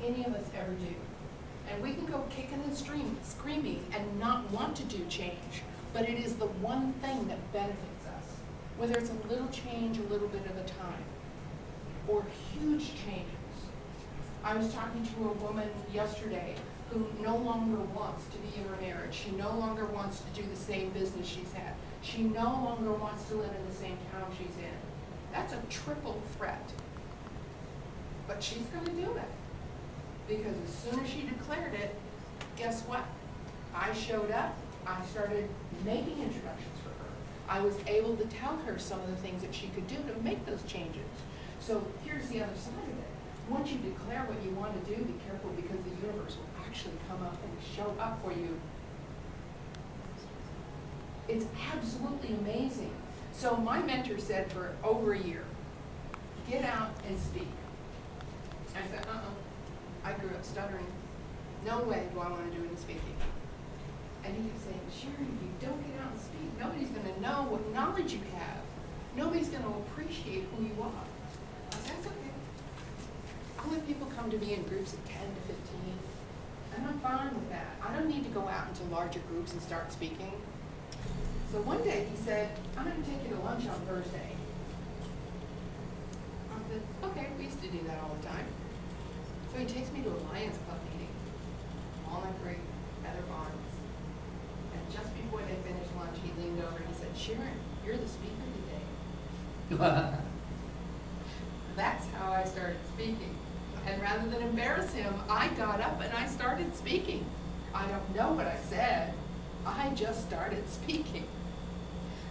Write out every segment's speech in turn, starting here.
any of us ever do. And we can go kicking and screaming and not want to do change, but it is the one thing that benefits us, whether it's a little change a little bit at a time, or huge changes. I was talking to a woman yesterday who no longer wants to be in her marriage. She no longer wants to do the same business she's had. She no longer wants to live in the same town she's in. That's a triple threat. But she's going to do it. Because as soon as she declared it, guess what? I showed up. I started making introductions for her. I was able to tell her some of the things that she could do to make those changes. So here's the other side of it. Once you declare what you want to do, be careful, because the universe will actually come up and show up for you. It's absolutely amazing. So my mentor said for over a year, get out and speak. I said, I grew up stuttering. No way do I want to do any speaking. And he kept saying, Sharon, if you don't get out and speak, nobody's going to know what knowledge you have. Nobody's going to appreciate who you are. I said, that's okay. I'll let people come to me in groups of 10 to 15, and I'm fine with that. I don't need to go out into larger groups and start speaking. So one day he said, I'm going to take you to lunch on Thursday. I said, okay, we used to do that all the time. So he takes me to a Lions Club meeting, Walnut Creek, Heather Barnes. And just before they finished lunch, he leaned over and he said, Sharon, you're the speaker today. That's how I started speaking. And rather than embarrass him, I got up and I started speaking. I don't know what I said. I just started speaking.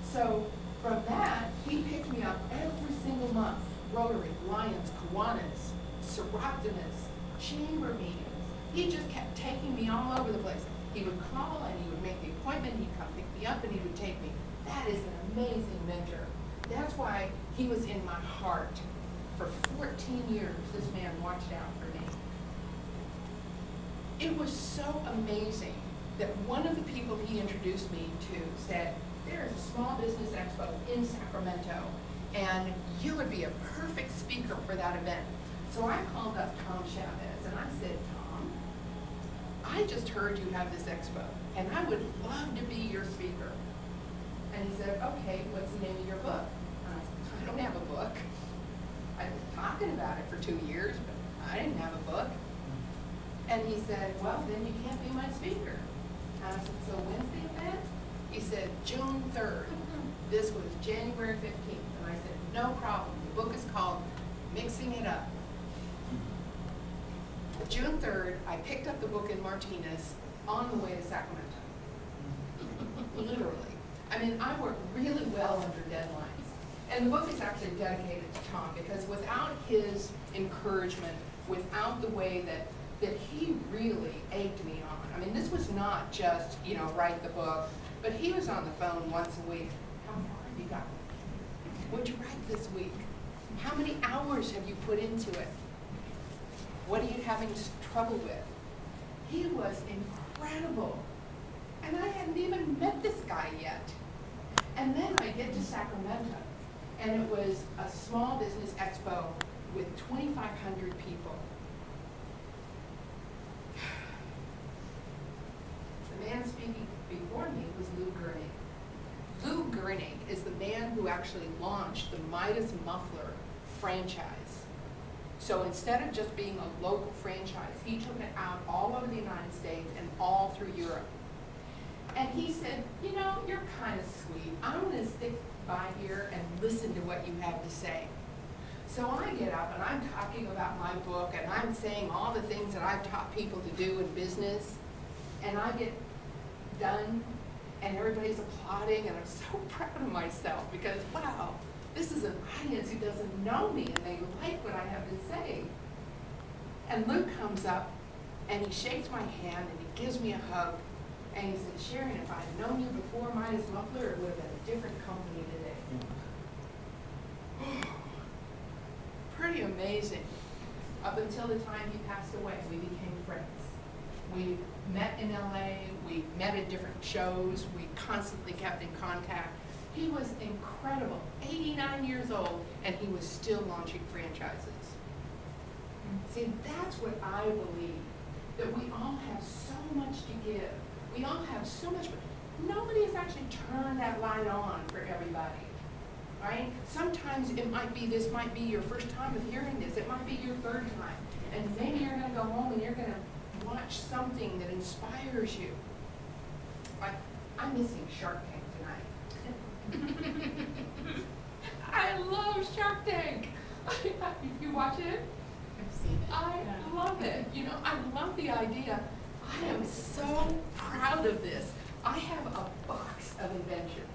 So from that, he picked me up every single month. Rotary, Lions, Kiwanis, Seroptimus, chamber meetings. He just kept taking me all over the place. He would call and he would make the appointment. He'd come pick me up and he would take me. That is an amazing mentor. That's why he was in my heart. For 14 years, this man watched out for me. It was so amazing that one of the people he introduced me to said, there is a small business expo in Sacramento, and you would be a perfect speaker for that event. So I called up Tom Chavez, and I said, Tom, I just heard you have this expo, and I would love to be your speaker. And he said, okay, what's the name of your book? And I said, I don't have a book. I've been talking about it for 2 years, but I didn't have a book. And he said, well, then you can't be my speaker. And I said, so when's the event? He said, June 3rd. This was January 15th. And I said, no problem. The book is called Mixing It Up. June 3rd, I picked up the book in Martinez on the way to Sacramento. Literally. I mean, I work really well under deadlines. And the book is actually dedicated to Tom, because without his encouragement, without the way that he really egged me on. I mean, this was not just, write the book, but he was on the phone once a week. How far have you got? What'd you write this week? How many hours have you put into it? What are you having trouble with? He was incredible. And I hadn't even met this guy yet. And then I get to Sacramento. And it was a small business expo with 2,500 people. The man speaking before me was Lou Gernig. Lou Gernig is the man who actually launched the Midas Muffler franchise. So instead of just being a local franchise, he took it out all over the United States and all through Europe. And he said, you're kind of sweet. I'm going to stick by here and listen to what you have to say. So I get up and I'm talking about my book and I'm saying all the things that I've taught people to do in business. And I get done and everybody's applauding and I'm so proud of myself because, wow, this is an audience who doesn't know me and they like what I have to say. And Luke comes up and he shakes my hand and he gives me a hug. And he said, Sharon, if I'd known you before Midas Muffler, it would have been a different company today. Pretty amazing. Up until the time he passed away, we became friends. We met in LA, we met at different shows, we constantly kept in contact. He was incredible, 89 years old, and he was still launching franchises. See, that's what I believe, that we all have so much to give. We all have so much, but nobody has actually turned that light on for everybody, right? Sometimes it might be, this might be your first time of hearing this. It might be your third time. And maybe you're going to go home and you're going to watch something that inspires you. Like, I'm missing Shark Tank tonight. I love Shark Tank. If you watch it, I've seen it. I love it. You know, I love the idea. I am so proud of this. I have a box of inventions.